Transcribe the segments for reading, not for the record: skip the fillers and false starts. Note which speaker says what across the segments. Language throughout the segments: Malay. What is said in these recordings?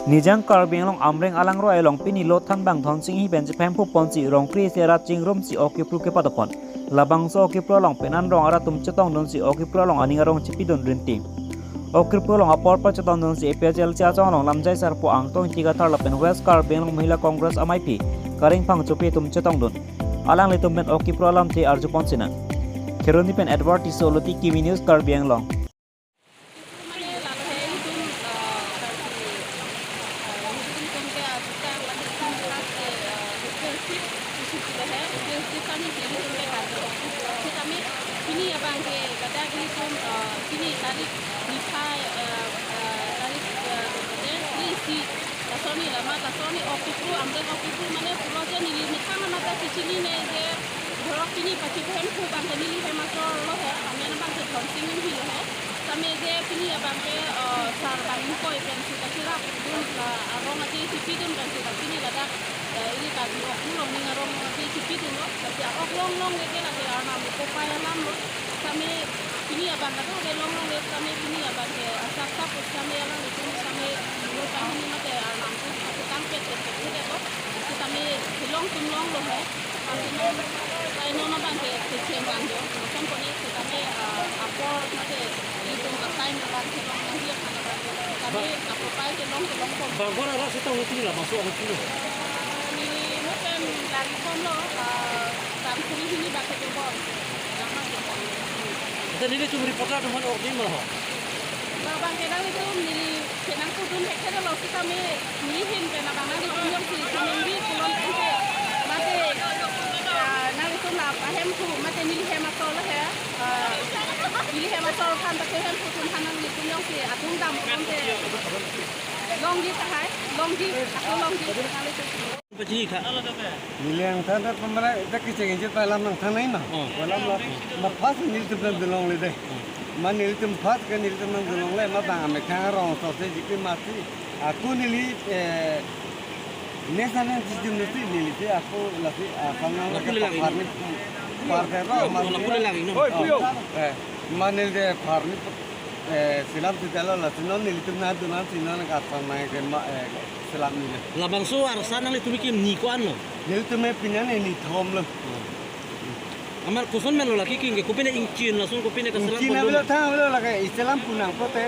Speaker 1: Nijang karbing long amreng alang ro elong pini lot than bang thon sing hi ben je phem phu pon si rong kri se rat ching rom si okipru ke patapon labang so okipru long penan rong ara tum chetong don si okipru long aning rong chipi don rinti okipru long apor pa chetong don si epjl cha chong long lamjai sar po ang tong tiga thar lapen west karbing long mahila congress amip karing phang chupi tum chetong don alang le tum ben okipru lam the arju pon sina kheroni pen advert isoloti kimi news karbing long
Speaker 2: Ini abang ke kata kini pun kini tarik nifai tarik si tasoni lama tasoni okipru ambil okipru mana pulau je nili nikah mata kecil ni je berok kini pasti bukan ku bang nili he masuk lo he ambil abang ke konsing ni lo he kami je kini abang ke sar bang ko ikan suka sirap pun arong aja cipi tu kan suka kini kata ini tadi aku long ni arong aja cipi tu lo tapi aku long ke nanti anak aku payah lam lo kami kini abang kata ke long kami kini abang ke asap kami yang itu kami dulu kami mata anak aku tangkap itu lo kami long lo he kami saya nona bang ke kecil bang jo macam ni kami apa mata itu katain bang ke long dia kami apa payah ke long pun
Speaker 3: bang kau nak rasa tahu ni lah masuk aku tu
Speaker 2: ini mungkin lagi pun lo tam sini bang ke bom nama je
Speaker 3: dan ini cuma reporter dengan orang ni mah
Speaker 2: bang kedang itu nili kenang kudun hektar lo kita kami nilihin kena bang itu yang si seminggu kulon ente mate nang itu lah pahem tu mate nili hema solo he nili hema solo kan tak hem tu tun hanang itu yang si atung dam ente long di tahai long di kali tu
Speaker 3: begini kak
Speaker 4: Niliang thana pamara ita kiceng je palam nang thana ina. Palam la ma pas nil tum nang dolong le de. Ma nil tum pas kan nil tum nang dolong le ma bang ame khang rong so se jiki mati. Aku nili nesana sistem niti nili te aku lagi pangang
Speaker 3: Aku le lagi.
Speaker 4: farni farni ro ma
Speaker 3: aku le lagi no
Speaker 4: ma nil de farni silam tu dalo la sinon nili tum na dunan sinon ka panang ke ma silam nili.
Speaker 3: labang so arasan nang itu mikir ni kuan lo
Speaker 4: Nil tum me pinan ni thom lo.
Speaker 3: amar kuson melo lagi king ko pina ingchin langsung ko pina kasalan
Speaker 4: China bilo tha bilo lage Islam punang pote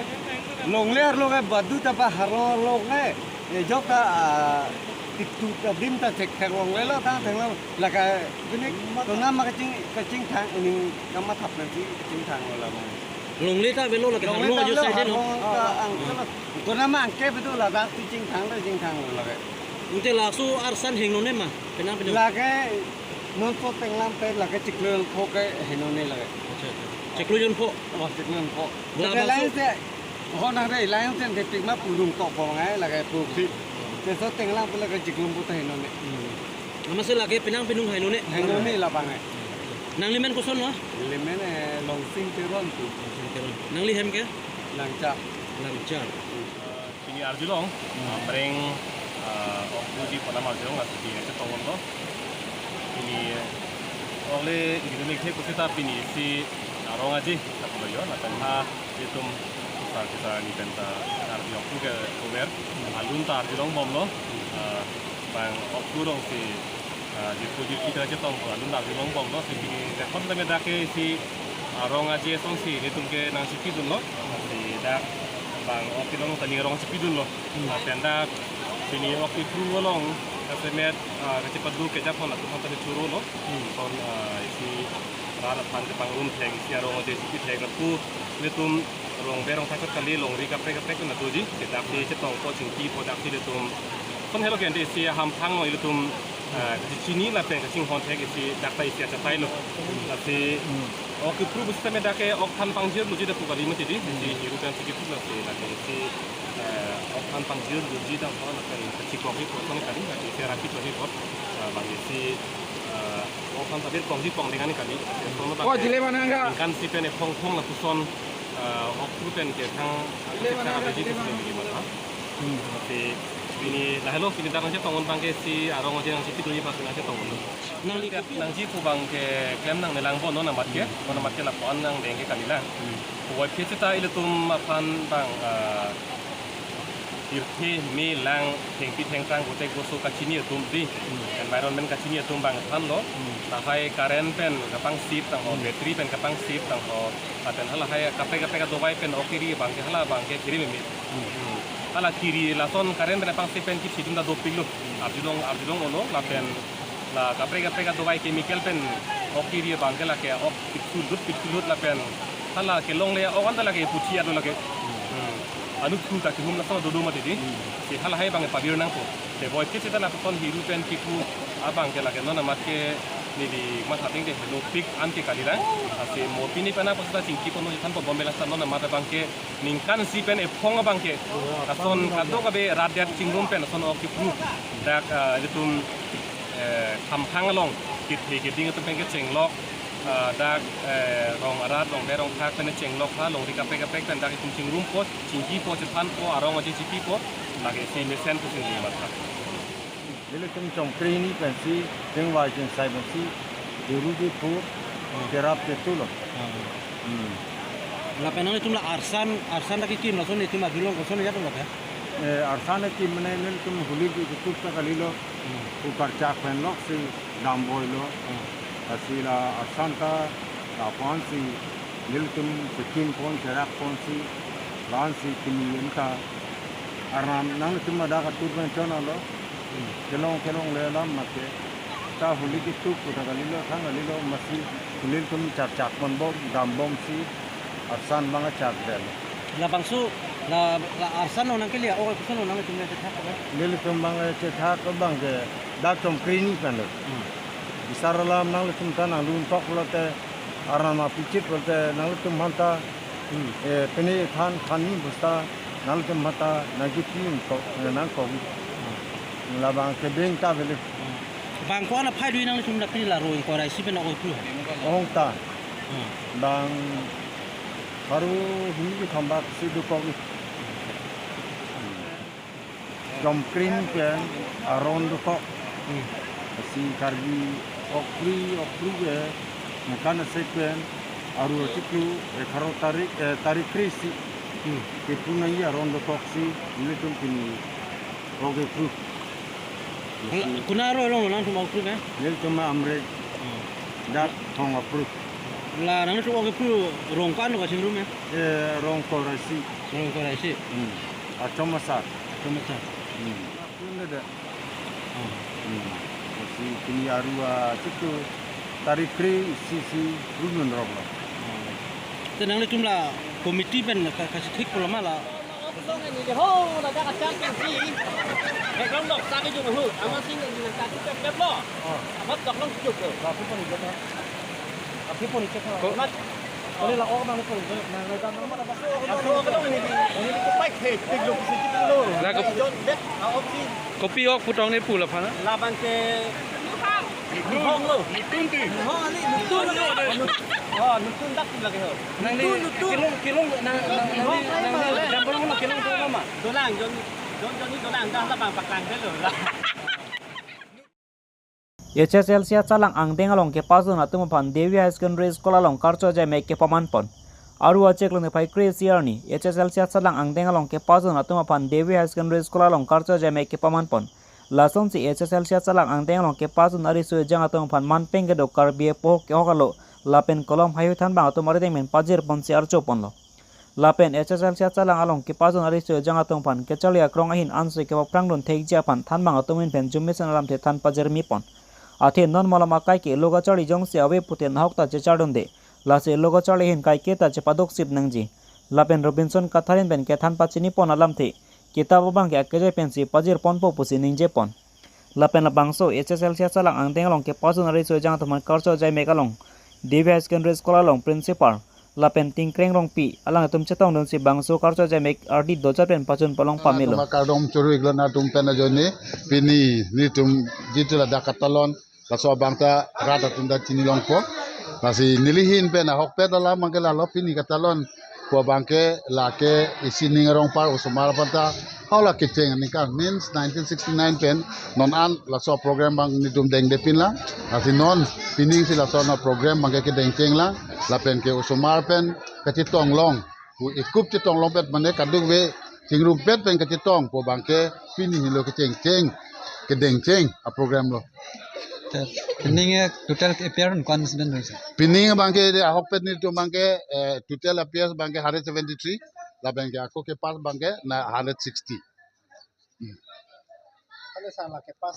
Speaker 4: longler loge badu ta pa haro loge ye joka titu ta dim ta tek thang longler lo ta thang lo laga kini to na ma kaching thang ini kama thap na ji kaching thang lo la ma
Speaker 3: long leta belo lagi harlo aja saja no
Speaker 4: to na ma angke betul la da kaching thang lo jing thang lo lage
Speaker 3: unte laksu arsan heng no ne mah pena pena
Speaker 4: lage non po tenglam pe lage chiklel pho ke henone lage
Speaker 3: cek lu jon po
Speaker 4: Wasik nan po.
Speaker 3: Lah,
Speaker 4: Lain
Speaker 3: masuk.
Speaker 4: se. Ho na dei lain sen de pik ma pulung tok po ngai la kai pu si. Se so teng lang pula ka jiklum pu tai no ne.
Speaker 3: nama se lagi penang penung hai no ne
Speaker 4: Hang no ni la bangai.
Speaker 3: nang limen kuson wah
Speaker 4: Le men long sing te ron tu.
Speaker 3: nang li hem ke
Speaker 4: Lang cha.
Speaker 3: lancar
Speaker 5: Pini Arjulong, mereng waktu di Kota Arjulong lah di Cetongon lo. Ini oleh Indonesia kita pini si arong aja, tak boleh yo, nak ha itu kita ni benta Arjulong tu ke over, alun ta Arjulong bom lo, bang waktu dong si di kita Cetong alun ta Arjulong bom lo, si pini rekod lagi dah ke si arong aja song si itu ke nang si pidun lo, si dah bang oki long tani rong sepidun lo tenda sini oki kru long kasemet kecepat du kejap pon atau tani churu lo son isi rara pan ke pang room theng isi rong de sipi theng ku letum rong berong takot kali long ri kapre na tuji kita di cetong ko singki po dak di letum kon helo gen de isi ham phang lo letum sini la peng sing hon theng isi dak tai isi atai lo tapi oke pru busta me dake ok tan pangjir luji da pukari mati di hiru kan sikit tu nasi lagi si ok tan pangjir luji da pukar kan kecik kopi potong kali lagi si raki kopi pot bagi si ok tan tabir kongji kong dengan kali
Speaker 4: Oh jile mana enggak?
Speaker 5: kan si pen pong pong la puson ok pru pen ke thang kita ada di sini gimana tapi ini dah hello sini dah nanti tongon bangke si arong aja yang situ ni pas nanti tongon nang lihat nang ji pu bang ke klem nang nelang pon nang mat ke la pon nang deng ke kanila buat kita ile tum apan bang irte me lang tengpi tengkang gote goso kachini tumdi environment kachini tumbang than lo ta hai current pen kapang sip tang ho battery pen kapang sip tang ho aten hala hai kape ka dobai pen okiri bang ke hala bang ke kiri me hala kiri lason current pen kapang sip pen ki situm da dopilo abdulong ono la pen la kape ka dobai chemical pen okiri bang ke la ke ok pitsulut la pen hala ke long le o anda la ke puchi ado la ke anu tu ka ke humna sama dodo mati di si hala hai bang pabir nang ko te boy ke sita na ton hiru pen kiku abang ke la ke nona mat ke ni di mat hating de no pik anti kalira ase mo pini pana ko sa singki ko no tan po bombe la sa nona mat bang ke ningkan si pen e phong bang ke kason kado ka be radyat chingrum pen son ok ki proof dak jitum tham phang long kit he ke ding tu pen ke chenglok dak rong arat rong de rong thak pen chenglok ha long ri ka pe pen dak tum chingrum po chingki po chan po arong aji chipi po lage si mesen tu sing mat
Speaker 4: Bila tum trong kri ni pensi teng wai jeng sai pensi diru di pu kerap ke tu lo.
Speaker 3: La penang itu lah arsan lagi kim langsung itu mah dulu kosong ya tuh lah.
Speaker 4: Arsan ki mane nil tum huli di tu ta kali lo. Upar chak pen lo si dam boy lo. Asila arsan ka pon si nil tum sekin pon kerak pon si lan si kini enta aram nang tum ada ka tu pen chona lo. Kelong le lam make ta huli ki tu ta kali lo thang kali lo masi nil tum chak pon bom dam bom si arsan banga chak del.
Speaker 3: La bangsu la arsan orang kelia orang kusan orang itu mereka cakap kan.
Speaker 4: Nil tum banga cetha ka bang ke dak tom krini pen lo. Bisar lam nang tum ta nang lun tok lo te arama pichit lo te nang tum hanta peni than ni busta nang tum mata nagitin ko nang ko la bang ke beng ta vele
Speaker 3: Bang ko na phai dui nang chum nak ni la roing ko rai si ben oi tu.
Speaker 4: ong ta bang baru hini ki thambak si du ko jom krin pen aron du ko si karbi okri ke makan se pen aru tiklu kharo tarik krisi ke punai aron du ko si ni tum kini roge kru
Speaker 3: Kuna ro long nang tu mau tu kan.
Speaker 4: nil tum amre dak thong apru
Speaker 3: La nang tu ok pu rong kan ko sing rum ya.
Speaker 4: rong ko rasi
Speaker 3: Rong ko rai si.
Speaker 4: achoma sa
Speaker 3: Cuma ta.
Speaker 4: Ini ada. Si kini arua itu tarik kri si runun roblo.
Speaker 3: Tenang ni cuma komiti ben kasih tik pula malah. Kopi ok putong ni pula pana.
Speaker 2: Laban ke Nuhong lo. Nutunti. Nuhong ni nutun lo. Oh, nutun dak lagi ho.
Speaker 3: Nang ni kilong nang jambol mo kilong tu mama.
Speaker 2: Dolang jon ni dolang dah labang pakang de lo lah.
Speaker 1: HSLC chalang angdeng along ke pasun atum pan Devi High Secondary School along karcho jai make ke pamanpon aru achek lone pai crazy arni HSLC chalang angdeng along ke pasun atum pan Devi High Secondary School along karcho jai make ke pamanpon lason si HSLC chalang angdeng along ke pasun ari su jang atum pan manpeng ke dokar bie po ke hokalo lapen kolom hayu than bang atum ari men pajir pon si archo pon lo lapen HSLC chalang along ke pasun ari su jang atum pan ke chalia krong ahin ansu ke prang don thek ja pan than bang atum pen jumesan alam the than pajir mi pon Athe non malam akai ke loga chari jong se awe puten hok ta che chardon de la se loga chari hin kai ke ta che padok sip nangji lapen Robinson Katharin ben ke than pachini pon alam the kitab bang ke ke pen si pajir pon po pusi ningje pon lapen la bangso HSLC chalang angteng long ke pasun ari so jang thaman karcho jai mekalong Devi High Secondary School long principal lapen tingkreng rong pi alang tum chetong don si bangso karcho jai mek RD doja pen pachun polong pamelo
Speaker 6: makadom churu iglona tum pena joni pini ni tum jitula dakatalon laso bangta rata tunda chini longpo nasi nilihin pena hokpe dala mangela lopini katalon po bangke lake isini ngarong par usumar panta haula kiteng nikah means 1969 pen non an laso program bang ni tum deng depin la nasi non pining si laso na program bangke ke deng teng la lapen ke usumar pen kati tong long ikup ti tong long pet mane kaduk we cing rumpet pen kecetong po bangke pini hilo keceng ceng kedeng ceng a program lo
Speaker 7: Ini total appearance kon student hoise.
Speaker 6: pini bangke ahok pet ni tu bangke total appears bangke 173 la bangke ako ke pas bangke na 160
Speaker 7: Kalau salah ke pas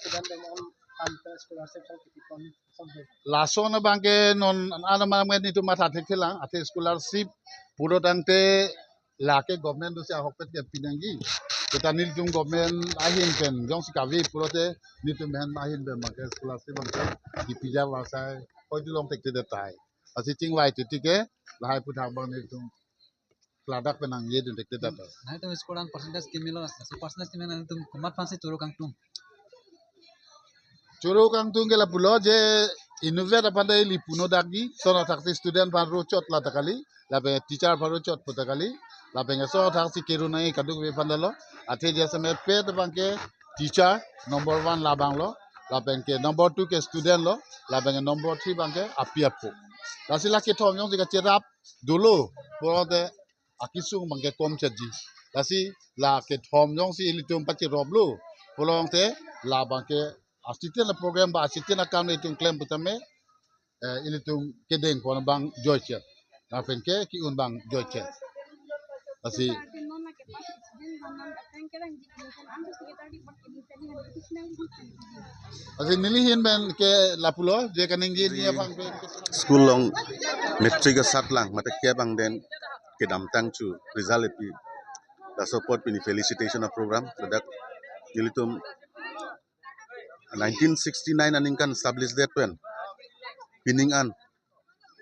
Speaker 7: student dengan sampai scholarship sampai tipon sampai.
Speaker 6: laso na bangke non ana manam ni tu mata thekhilang ate scholarship puro tangte lake government se ahok pet ke pinangi kita nil tung government ahin pen jong sikawi puro te ni tu men ahin ben bangke scholarship bangke di pija wasai koi tu long tekte detai asi ching wai tu tike lahai puthang bang ni tung kladak penang ye dun tekte detai
Speaker 7: Nah itu sekolah persentas kimilo si persentas kimilo itu kumat pansi turu kang tung.
Speaker 6: Churu kang tung ke la pulo je innovate apanda li puno dagi sono taksi student pan rochot la takali la be teacher pan rochot putakali la be so taksi kiru nai kaduk be pandalo ate je same pe to bangke teacher number 1 la banglo la bangke number 2 ke student lo la bangke number 3 bangke apiapu la sila ke thom yong sika cherap dulu puro de akisung bangke kom chaji la si la ke thom yong si litum pachi roblu pulong te la bangke asisten la program ba asisten akam itu klaim pertama itu kedeng pon bang George na penke ki un bang George asi asi nilihin ben ke lapulo je kaning ji dia bang
Speaker 8: school long metric sat lang mata ke bang den ke dam tang chu result epi the support pini felicitation program dadak nilitum 1969 aning kan establish that pen pining an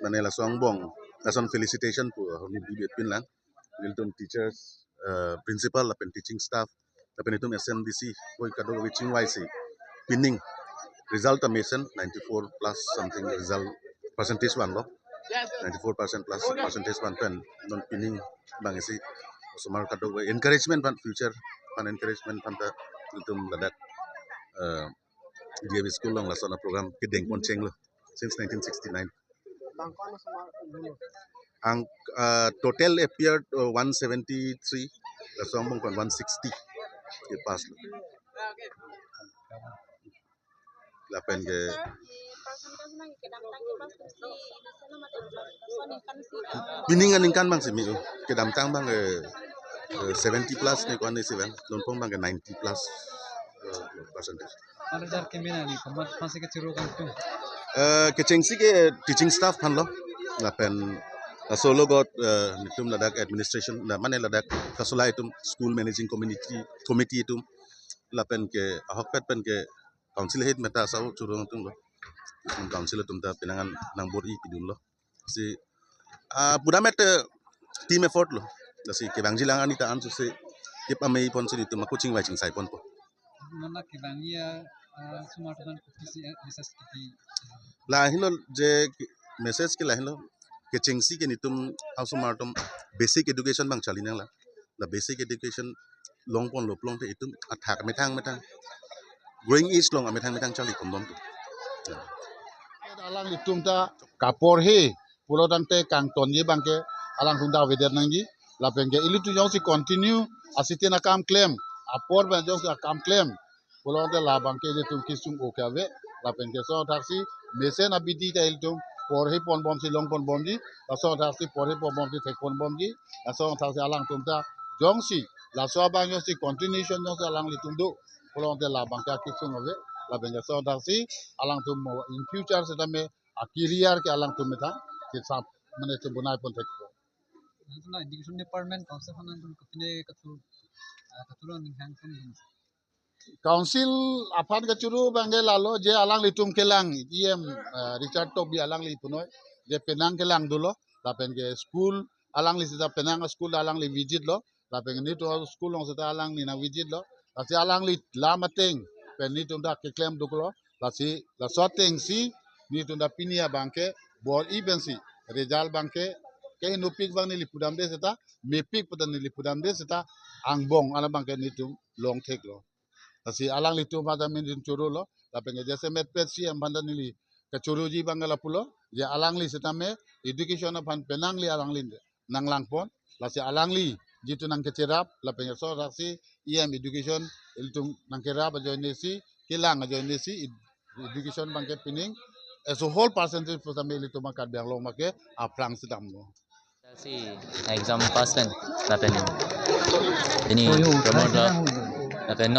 Speaker 8: manela songbong lason felicitation pu honi bibet pin lang nilitum teachers principal la pen teaching staff la pen itum SMDC koi kado witching YC pining result amation 94 plus something result percentage one lo 94% plus percentage one pen non pining bang isi sumar kado encouragement pan future pan encouragement pan ta itum ladak dia school long lasona program kedeng ponceng lo since 1969 ang total appeared 173 lasombong kon 160 ke pas lo lapen ke biningan ingkan bang simi ke damtang bang 70 plus ne kon ne sivan lompong bang ke 90 plus percentage
Speaker 7: Kalau jar kimina ni kumat pansi ke turu kang tung.
Speaker 8: Ke cengsi ke teaching staff pan lo lapen solo got nitum ladak administration la mane ladak kasula itum school managing committee itum lapen ke ahok pet pen ke council head meta sau curung tung lo council itum ta pinangan nang bori pidun lo si budamet team effort lo si ke bangjilang anita an se kip amei pon si itum aku cing wai cing sai pon po
Speaker 7: Mana kibangia semua tuan kisi bisa sekiti.
Speaker 8: La hilo je message ke la hilo ke cengsi ke nitum hausumartum basic education bang chalinang la basic education long pon lo plong te itum athak metang growing age long metang chali kondom tu
Speaker 6: alang litum ta kapor he pulo tante kang tonye bangke alang tunda weder nangi la penge ilitu jong si continue asitena kam claim apor ben jong kam claim pulo te la bangke litum kisung okawe la penge so taksi mesen abidi ta ilitum por he pon bom si long pon bom ji la so taksi por he pon bom si tek pon bom ji la so taksi alang tumta jong si la so bang jong si continuation jong si alang litum do pulo te la bangke kisung ave la benga so taksi alang tum in future setame akiriar ke alang tum meta ke sap mane te bunai pon tek
Speaker 7: Itu na education department konsep hanan tung kepine katulun ning hang tung.
Speaker 6: council apan ke churu bange lalo je alang litum kelang iem Richard Top bi alang li punoi je penang kelang dulo la pen ke school alang li sita penang school alang li visit lo la pen ni to school ong sita alang ni na visit lo la si alang li la mateng pen ni tunda ke claim duklo la si la soteng si ni tunda pinia bangke bor even si result bangke ke nupik bang ni lipudam de sita mepik putan ni lipudam de sita angbong ala bangke ni tum long take lo asi alang litu pada min churu lo la penge jese met pet si ambanda nili ke churu ji bangala pulo ya alang li setame education of penang li alang li nang lang pon la si alang li jitu nang kecerap la pengaso raksi IM education iltum nang kerap ajo nesi kilang ajo nesi education bangke pining as a whole percentage for the mili to makat biang long make aprang sidam no
Speaker 9: Si exam pass kan lapen ini promote lo lapen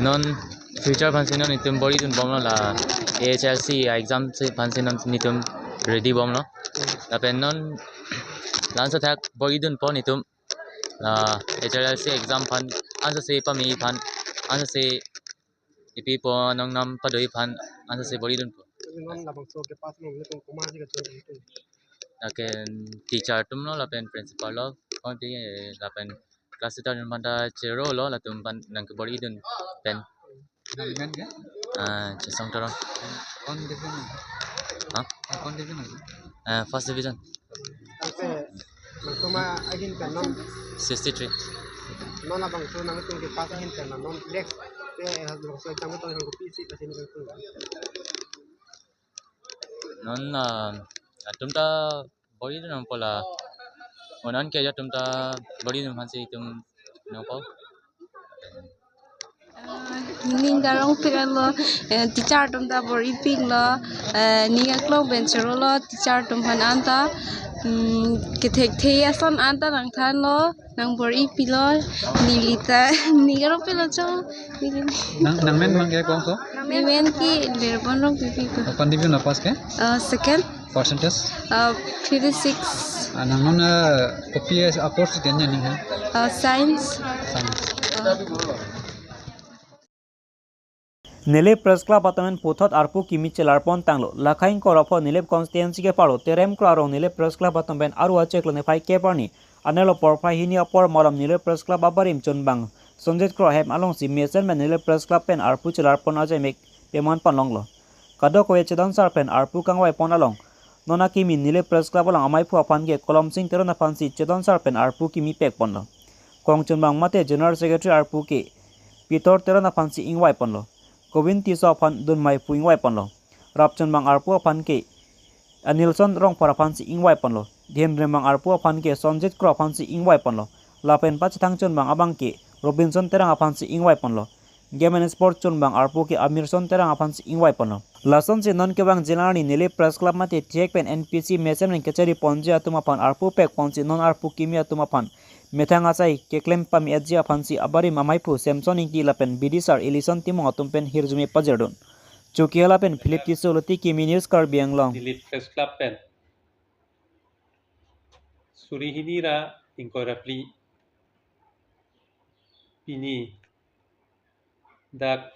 Speaker 9: non future fancy non itum body tun bom lo la AHLC exam se fancy non nitum ready bom lo lapen non lansa thak body tun pon itum la HLC exam fan ansa se pami fan ansa se ipi po nong nam padoi fan ansa se body tun lapen teacher tum lo lapen principal lo konti lapen kelas itu manda cero lo latum pan nang ke body dun pen
Speaker 7: Naliman ke?
Speaker 9: cesong toron
Speaker 7: Kon division.
Speaker 9: Hah?
Speaker 7: Kon division.
Speaker 9: First division
Speaker 4: Cuma agin kan non
Speaker 9: 63
Speaker 4: non abang tu nang tu ke pas agin kan non next ke lo so tamu to hang PC kasi ni tu
Speaker 9: non tum ta body dun pola onan ke ja tum ta body dun fansi tum no po
Speaker 2: Ningarong pigalo teacher tum da bori piglo ninga klong benchero lo teacher tum han anta kethek theya son anta nang than lo nang bori pilo nilita ningarong pilo cho
Speaker 7: Nang men mang ke kong so?
Speaker 2: men ki lerbon rong pipi ko
Speaker 7: Kon division na pass ke?
Speaker 2: second
Speaker 7: Percentage?
Speaker 2: 56
Speaker 7: Nang non copy course den ni ha.
Speaker 2: science
Speaker 1: Nilep Press Club atamen pothot arpu kimi chelar pon tanglo lakhain korapho Nilep constituency ke paro terem klaro Nilep Press Club atamen aru acheklo ne phai ke parni anelo porphai hini apor molam Nilep Press Club abarim chonbang sonjet kro hem along si mesen men Nilep Press Club pen arpu chelar pon ajemek peman panlonglo kado ko echedon sar pen arpu kangwai pon along nona kimi Nilep Press Club along amai phu apan ge kolom sing terona fansi chedon sar pen arpu kimi pek ponlo kong chonbang mate general secretary arpu ke pitor terona fansi ingwai ponlo Kovin tiso pan dun mai pu ingwai panlo rapchon bang arpu pan ke anilson rong para pan si ingwai panlo dhem remang arpu pan ke sonjet kro pan si ingwai panlo lapen pach thangchon bang abang ke robinson terang pan si ingwai panlo game and sport chon bang arpu ke amirson terang pan si ingwai panlo lason se non ke bang jelani nile press club mate check pen npc mesem ren kechari ponje atuma pan arpu pek ponsi non arpu kimi atuma pan Methanga sai ke claim pami adjia fansi abari mamaipu Samson inki lapen bidisar elison timong atumpen hirzume pajerdon chukiala pen philip tisoloti kimi news kar bianglong
Speaker 10: Delete Press Club pen Surihinira incorrectly Pini Dak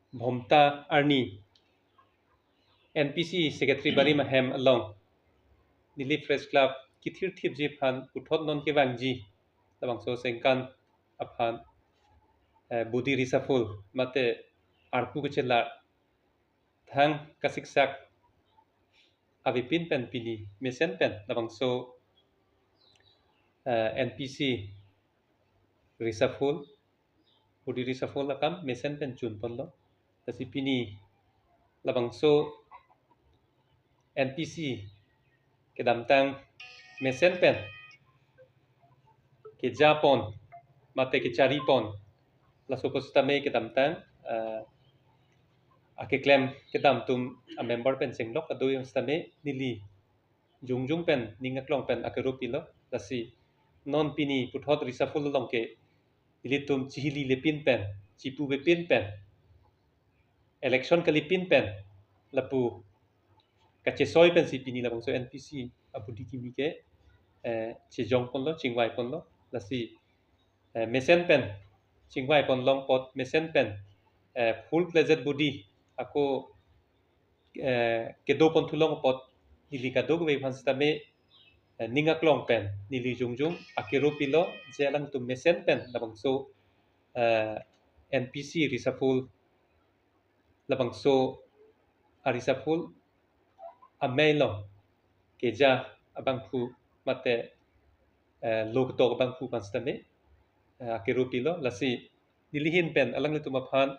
Speaker 10: Bhomta Arni NPC Secretary Bari Mahem along Delete Press Club Kithir Thip Jiphan Uthot Non Kevangji Tabang So Sengkan Aphan Budi Risaful Mate Arpu Kecela Thang Kasiksak Avipin pen Pini Mesen pen Tabang So NPC Risaful Budi Risaful Akam Mesen pen Chun Ponlo Tasi Pini Labang So NPC Kedamtang Mesen pen Ke Japon Mate ke Charipon La Supostame Kedamtang Ake claim Kedam tum a member pen Senglok Adoy Stame Nili Jungjung pen Ningaklong pen Akerupilo Tasi Non Pini Puthot Risaful Long ke Ilitum Chihili Lepin pen Chipu Bepin pen Election Kalipin pen Lapu Kachesoy pen si Pini Labang So NPC Abudi Kimi ke Chejong Ponlo Chingwai Ponlo Lasi Mesen pen Chingwai Ponlong Pot Mesen pen Full Pleasure Budi Ako Kedo Pontulong Pot Nili Kadog Vevan Stame Ningaklong pen Nili Jungjung Akiru Pilo Jelang tu Mesen pen Labang So NPC Risaful Labang So Arisaful Amailong Keja Abangku Mate Logdog Abangku Panstame Akiru Pilo Lasi Nilihin pen Alang Litu Maphan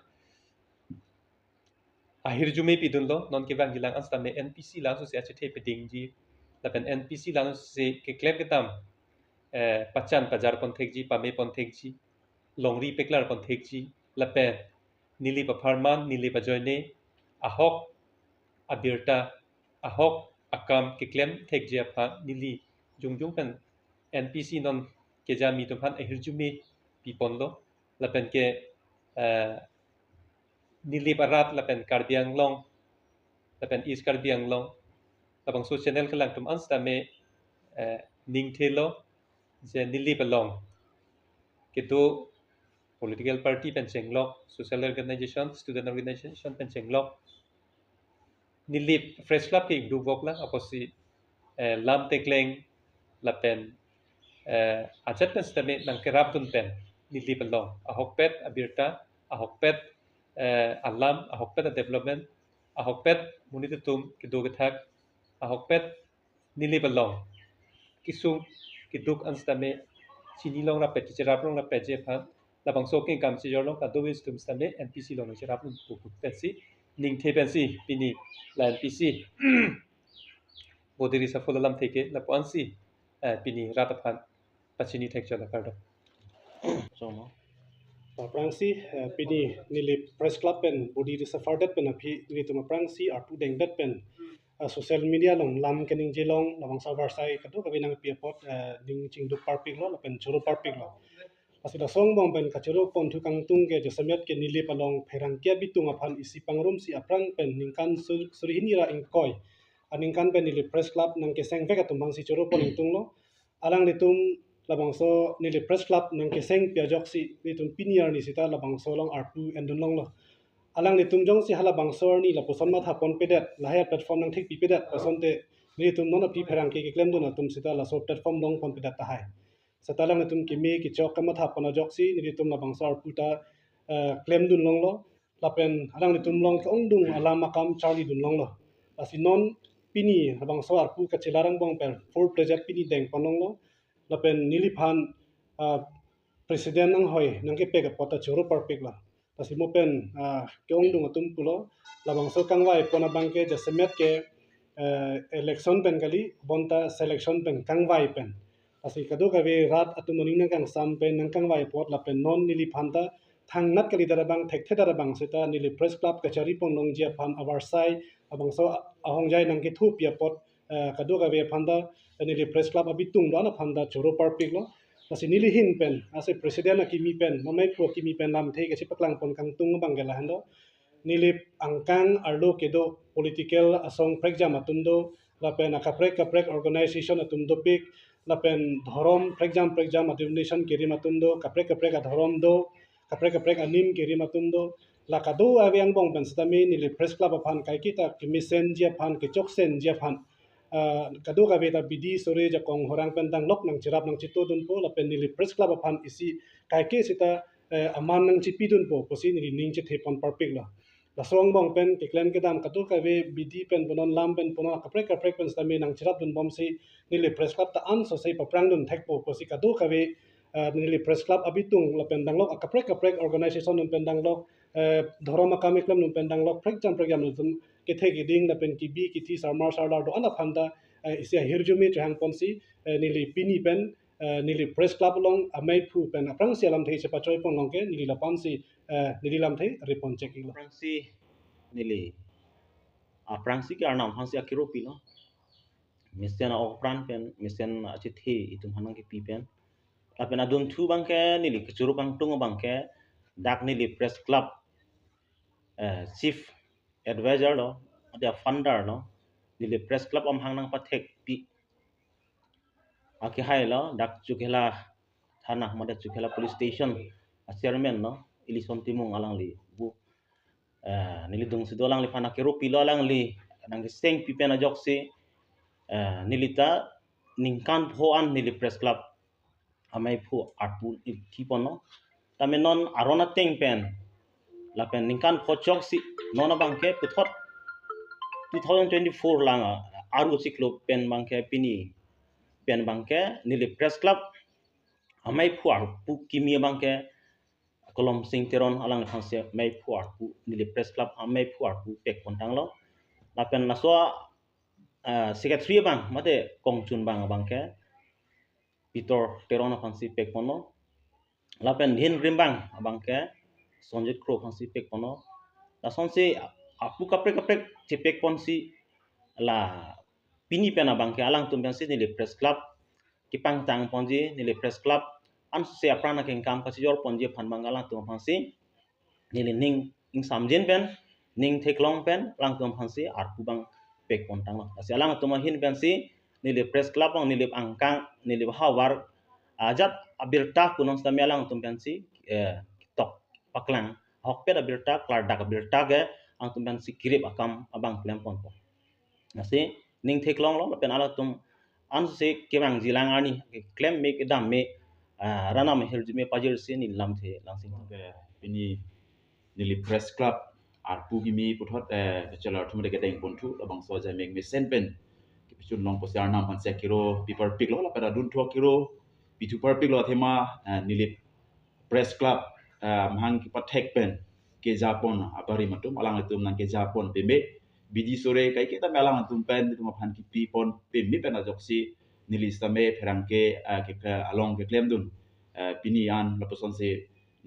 Speaker 10: akhir jume pidun lo non ke bang gilang anstame NPC lang so se ache the peding ji lapen NPC lang se ke klep ketam pacan pajar pon thek ji pame pon thek ji longri peklar pon thek ji lapen nili pa farman nili pa joine ahok abirta ahok akam ke klem thek ji apha nili jungjung pen NPC non ke jami tum han akhir jume pi pon lo lapen ke nili parat lapen karbiang long lapen is karbiang long labang so channel kelang tum anstame ning thelo je nili belong ketu political party pen chenglok social organization student organization pen chenglok nili fresh club ke du vok la aposi lam tekleng lapen achat pen stame nang kerap tun pen nili belong ahok pet abirta ahok pet alam ahok pet development ahok pet munitutum kedu gethak ahok pet nili belong kisung kiduk anstame chini long rapet cherap long rapet je phan labang soking kam chi yorlong ka dois tum stame NPC long cherap long puk pensi ning the pensi pini la NPC bodiri sa fulalam theke la pansi pini rataphan pachini thek chola kardo
Speaker 3: Somo.
Speaker 11: prangsi pini nili press club pen body reservadet pen aphi nili tuma prangsi artu dengdet pen social media long lam kening jelong labang sabar sai kadu kabi nang pia pot ding ching duk parpik lo pen churu parpik lo asida song bong pen kachuru pon thu kang tung ke josamet ke nili palong pherang kia bitung aphan isi pangrum si aprang pen ningkan surhini ra ingkoi aningkan pen nili press club nang ke seng veka tumbang si churu pon tung lo alang litum labang so nili press club nang ke seng pia jok si litum pinier ni sita labang so long arpu endun long lo alang litum jong si hala bang sor ni la poson ma thapon pedet la haya platform nang thik pi pedet poson te litum non pi pherang ke klem dun tum sita la so platform long pon pedet ta hai satalang litum ki mi ki chok kama thapon jok si litum labang sor puta klem dun long lo lapen alang litum long ong dung alam makam charlie dun long lo asinon pini labang so arpu ka chilarang bong per full project pini deng ponong lo lapen niliphan presiden ang hoy nang ke pega pota choro parpik la pasi mo pen keong dung atum pulo labang so kangwai pona bangke jasemet ke election pen kali bonta selection pen kangwai pen pasi kadu kawe rat atum moning nang kang sam pen nang kangwai pot la pen non niliphan ta thang nat kali dara bang thek thedara bang sita nili press club kachari pon long jia phan awar sai abang so ahong jai nang ke thu pia pot kadu kawe phanda nili press club abitung do na phanda choro parpik lo pasi nili hin pen ase presiden akimi pen mamai pro kimi pen lam thei ke paklang pon kang tung bang gela hando nili angkang arlo kedo political asong pregjam atundo la pen akaprek organization atundo pik la pen dhorom pregjam administration kirim atundo kaprek adhorom do kaprek anim kirim atundo la kado aviang bong pen stami nili press club aphan kai kita kimisen jia phan ke choksen jia phan kadu ka beta bidi sore ja kong horang pendang lok nang chirap nang chito dun po la pen nili press club aphan isi kai ke sita aman nang chipi dun po posi nili ning che thepon parpik la song bong pen ke klem ke dam kadu ka ve bidi pen bonon lam pen pono kaprek pen stami nang chirap dun bom si nili press club ta an so sei paprang dun thek po posi kadu ka ve nili press club abitung la pendang lok kaprek organization nun pendang lok dhoroma kamiklam nun pendang lok pregjam nun ke theki ding la pen ki bi ki thi sarmar sarlar do ana phanda isia hirjumi trang ponsi nili pini pen nili press club long amai phu pen aprang sialam thei se pachoi pon long ke nili la pansi nili lam thei repon checking lo
Speaker 12: Prangsi nili prangsi ke arnam hangsi akiro pilo misten okpran pen misten achithi itum hanang ke pi pen apen adum thu bangke nili kechuru kang tung bangke dak nili press club chief advisor lo ada funder lo nili press club om hang nang pathek pi aki hai lo dak chukela thana made chukela police station chairman no ilison timung alang li bu nili dung sido alang li phana kero pilo alang li nang seng pi pena joksi nilita ningkan phoan nili press club amai phu arpu ki pono tame non arona teng pen la pen ningkan phochok si nona bangke puthot 2024 langa aru siklo pen bangke pini pen bangke nili press club amai phu arpu kimi bangke kolom sing teron alang le phanse mai phuar pu nili press club mai phuar pu pek pontang lo lapen la so secretary bang mate kongchun bang ke Peter teron phansi pek pono lapen hin rimbang bang ke Sonjit Kro phansi pek pono la sonse apu kaprek cepek ponsi la pini pena bang ke alang tum pensi nili press club kipang tang ponji nili press club an se aprana king kam ka jor ponji phan mangala tum phansi nili ning ing samjen pen ning theklong pen lang tum phansi ar kubang pek pontang lo asi alang tum hin pensi nili press club ong nili angkang nili hawar ajat abirta kunong stami alang tum pensi tok paklang hokpet abirta klardak abirta ge ang tum pensi kirip akam abang klem pon po asi ning theklong lo pen ala tum an se kemang jilang ani klem me kedam me rana me helji me pajir se ni lam the langsing
Speaker 13: ini nili press club arpu gimi puthot chalar thumde ke teng pontu abang so ja meg me senpen kipchun long posar nam pan se kiro piper pik lo la pada dun thok kiro pitu per pik lo thema nili press club mahang ki pathek pen ke japon abari matum alang itum nang ke japon pembe bidi sore kai kita melang atum pen tu phan ki pi pon pembe pen ajoksi nili stame pherangke ke along ke klem dun pinian laposon se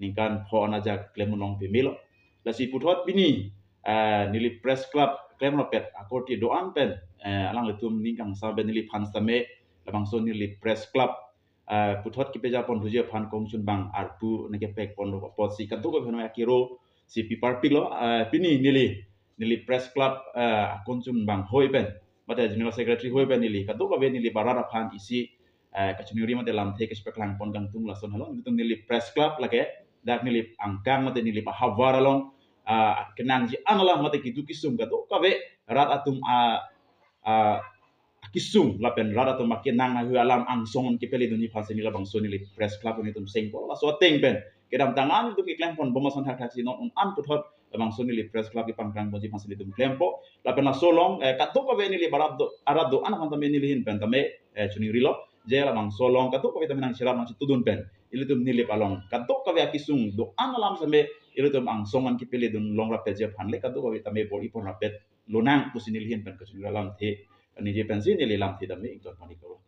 Speaker 13: ningkan pho anaja klem long pembe lo lasi puthot bini nili press club klem lo pet akorti doan pen alang itum ningkang sa ben nili phan stame labang so nili press club puthot ki peja pon dhuje phan kongchun bang arpu neke pek pon ro pot si katu ko pheno akiro si pipar pilo pini nili press club kongchun bang hoi pen mate general secretary hoi pen nili katu ko be nili barara phan isi kachunuri mate lam the ke speklang pon gang tung lason halon nitung nili press club lake dak nili angkang mate nili bahawar along kenang ji anala mate kitu kisum katu ko be rat atum kisung lapen rada to makinang hu alam angsong ki peli duni phase ni labang soni li press club ni tum seng pol so teng ben kedam tangan tu ki klem pon bomason thak thak si non an puthot labang soni li press club ki pangkang boji phase ni tum klem po lapen na solong katu ko be ni li barab do arab do an kan ni li hin pen tame chuni rilo je labang solong katu ko be tamen siram nang tudun pen ili tum ni li palong katu ko be kisung do an alam sambe ili tum angsong an ki peli dun long rap je phanle katu ko be tame bol ipon rapet lonang pusini li hin pen ka chuni alam the ni je pensi ni lam thi dam ni iktor pani ko